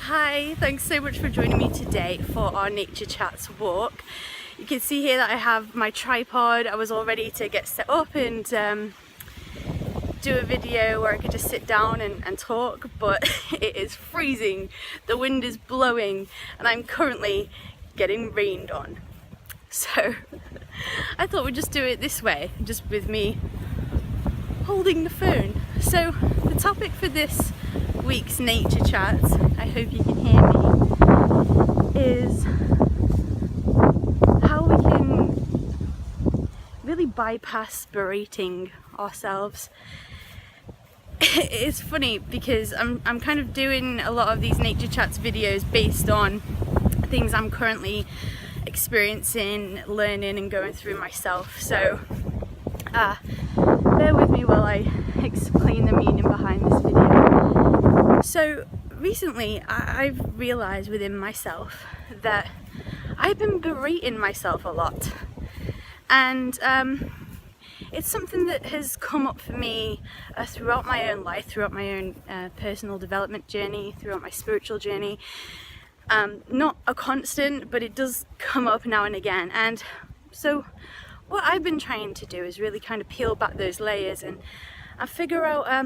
Hi, thanks so much for joining me today for our Nature Chats walk. You can see here that I have my tripod. I was all ready to get set up and do a video where I could just sit down and talk, but it is freezing, the wind is blowing, and I'm currently getting rained on. So I thought we'd just do it this way, just with me holding the phone. So the topic for this week's Nature Chats, I hope you can hear me, is how we can really bypass berating ourselves. It's funny because I'm kind of doing a lot of these Nature Chats videos based on things I'm currently experiencing, learning and going through myself. So bear with me while I explain the meaning behind this video. So recently I've realised within myself that I've been berating myself a lot, and it's something that has come up for me throughout my own life, throughout my own personal development journey, throughout my spiritual journey. Not a constant, but it does come up now and again. And so what I've been trying to do is really kind of peel back those layers and figure out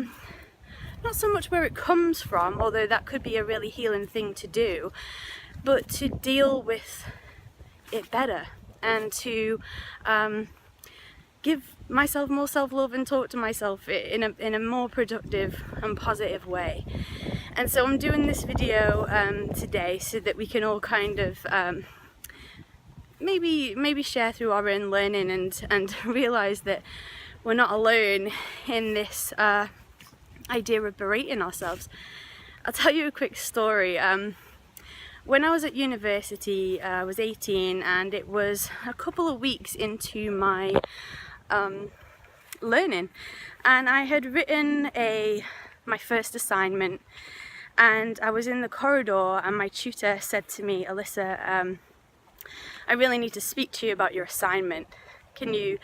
not so much where it comes from, although that could be a really healing thing to do, but to deal with it better and to give myself more self-love and talk to myself in a more productive and positive way. And so I'm doing this video today so that we can all kind of maybe share through our own learning and realise that we're not alone in this idea of berating ourselves. I'll tell you a quick story. When I was at university, I was 18, and it was a couple of weeks into my learning, and I had written my first assignment, and I was in the corridor and my tutor said to me, "Alyssa, I really need to speak to you about your assignment. Can you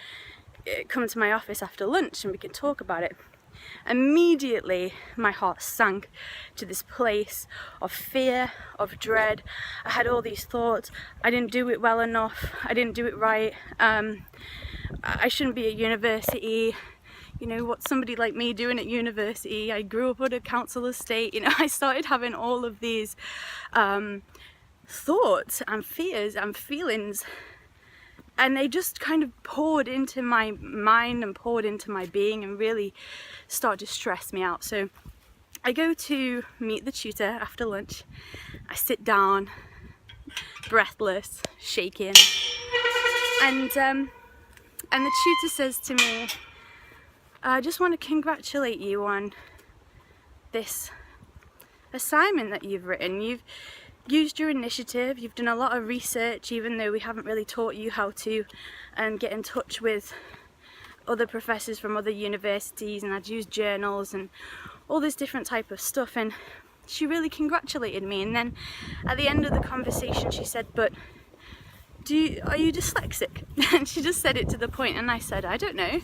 come to my office after lunch and we can talk about it?" Immediately my heart sank to this place of fear, of dread. I had all these thoughts: I didn't do it well enough, I didn't do it right, I shouldn't be at university, you know, what's somebody like me doing at university? I grew up on a council estate. You know, I started having all of these thoughts and fears and feelings, and they just kind of poured into my mind and poured into my being and really started to stress me out. So I go to meet the tutor after lunch. I sit down, breathless, shaking, and the tutor says to me, "I just want to congratulate you on this assignment that you've written. You've used your initiative, you've done a lot of research, even though we haven't really taught you how to get in touch with other professors from other universities, and I'd used journals and all this different type of stuff." And she really congratulated me, and then at the end of the conversation she said, "But are you dyslexic?" And she just said it to the point, and I said, "I don't know."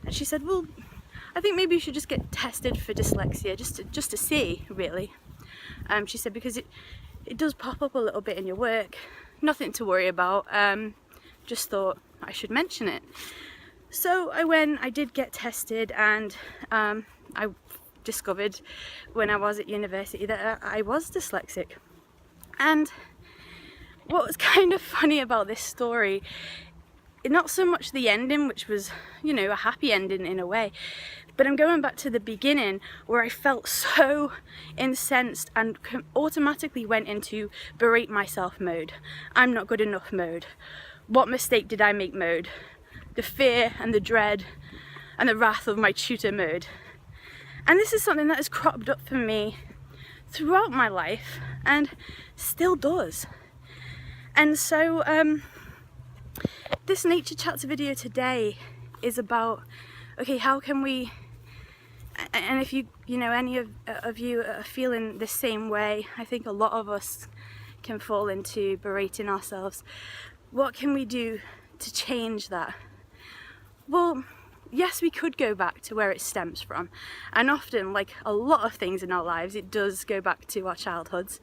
And she said, "Well, I think maybe you should just get tested for dyslexia, just to see, really." She said, "Because it does pop up a little bit in your work, nothing to worry about, just thought I should mention it." So I did get tested, and I discovered when I was at university that I was dyslexic. And what was kind of funny about this story, not so much the ending, which was, you know, a happy ending in a way, but I'm going back to the beginning where I felt so incensed and automatically went into berate myself mode, I'm not good enough mode, what mistake did I make mode, the fear and the dread and the wrath of my tutor mode. And this is something that has cropped up for me throughout my life and still does. And so this Nature Chats video today is about, okay, how can we, and if you know, any of you are feeling the same way, I think a lot of us can fall into berating ourselves. What can we do to change that? Well, yes, we could go back to where it stems from, and often, like a lot of things in our lives, it does go back to our childhoods.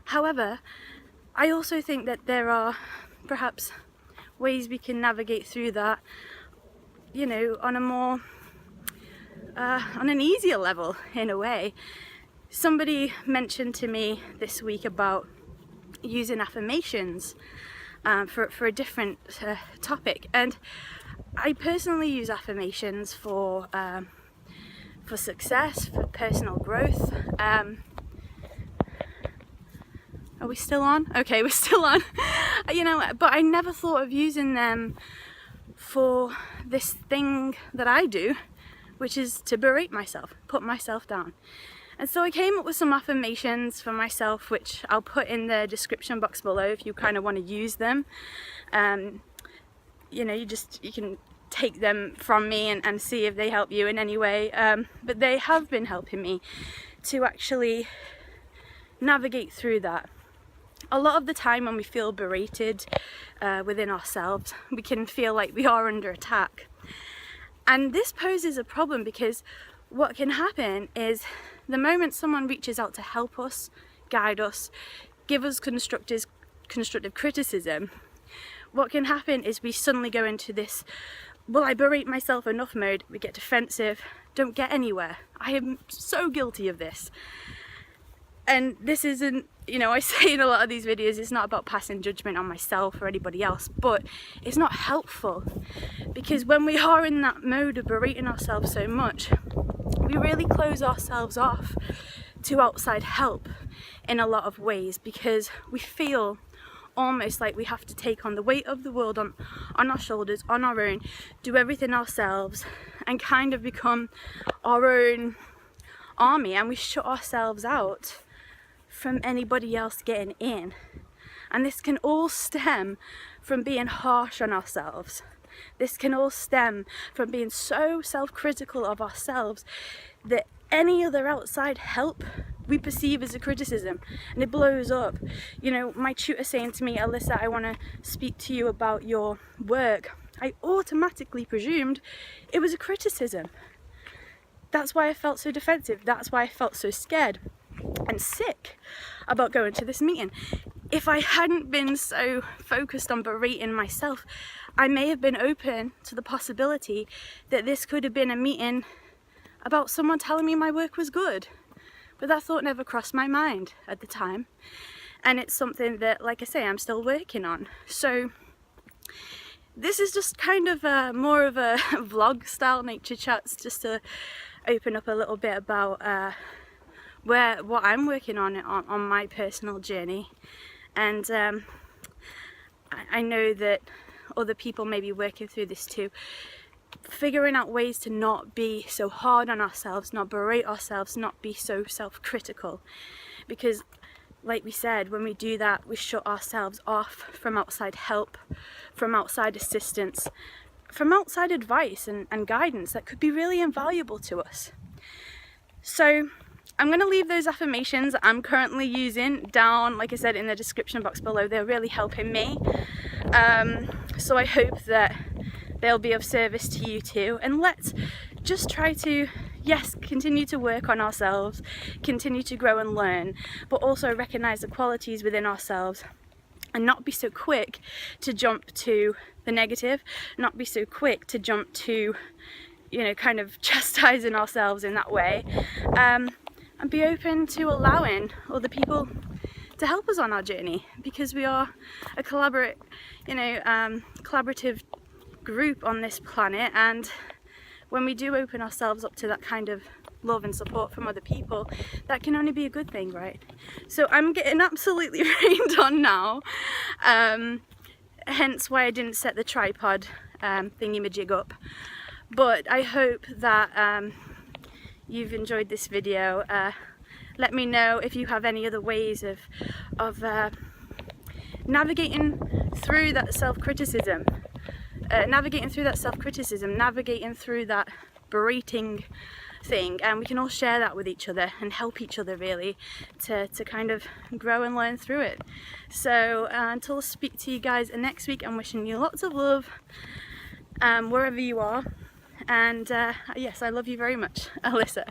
However, I also think that there are perhaps ways we can navigate through that, you know, on a more on an easier level, in a way. Somebody mentioned to me this week about using affirmations for a different topic, and I personally use affirmations for success, for personal growth. Are we still on? Okay, we're still on. You know, but I never thought of using them for this thing that I do, which is to berate myself, put myself down. And so I came up with some affirmations for myself, which I'll put in the description box below if you kind of want to use them. You know, you can take them from me and see if they help you in any way. But they have been helping me to actually navigate through that. A lot of the time when we feel berated within ourselves, we can feel like we are under attack. And this poses a problem, because what can happen is the moment someone reaches out to help us, guide us, give us constructive criticism, what can happen is we suddenly go into this, will I berate myself enough mode. We get defensive, don't get anywhere. I am so guilty of this. And this isn't, you know, I say in a lot of these videos, it's not about passing judgment on myself or anybody else, but it's not helpful, because when we are in that mode of berating ourselves so much, we really close ourselves off to outside help in a lot of ways, because we feel almost like we have to take on the weight of the world on our shoulders, on our own, do everything ourselves, and kind of become our own army, and we shut ourselves out from anybody else getting in. And this can all stem from being harsh on ourselves. This can all stem from being so self-critical of ourselves that any other outside help we perceive as a criticism, and it blows up. You know, my tutor saying to me, Alyssa, I want to speak to you about your work. I automatically presumed it was a criticism. That's why I felt so defensive. That's why I felt so scared and sick about going to this meeting. If I hadn't been so focused on berating myself, I may have been open to the possibility that this could have been a meeting about someone telling me my work was good. But that thought never crossed my mind at the time. And it's something that, like I say, I'm still working on. So this is just kind of more of a vlog style nature chats, just to open up a little bit about what I'm working on my personal journey. And I know that other people may be working through this too, figuring out ways to not be so hard on ourselves, not berate ourselves, not be so self-critical, because like we said, when we do that, we shut ourselves off from outside help, from outside assistance, from outside advice and guidance that could be really invaluable to us. So I'm going to leave those affirmations I'm currently using down, like I said, in the description box below. They're really helping me. So I hope that they'll be of service to you too. And let's just try to, yes, continue to work on ourselves, continue to grow and learn, but also recognize the qualities within ourselves and not be so quick to jump to the negative, not be so quick to jump to, you know, kind of chastising ourselves in that way, and be open to allowing other people to help us on our journey, because we are a collaborative group on this planet, and when we do open ourselves up to that kind of love and support from other people, that can only be a good thing, right? So I'm getting absolutely rained on now, hence why I didn't set the tripod thingy-majig up. But I hope that you've enjoyed this video. Let me know if you have any other ways of navigating through that self-criticism, navigating through that berating thing, and we can all share that with each other and help each other really to kind of grow and learn through it. So until I speak to you guys next week, I'm wishing you lots of love wherever you are. And yes, I love you very much, Alyssa.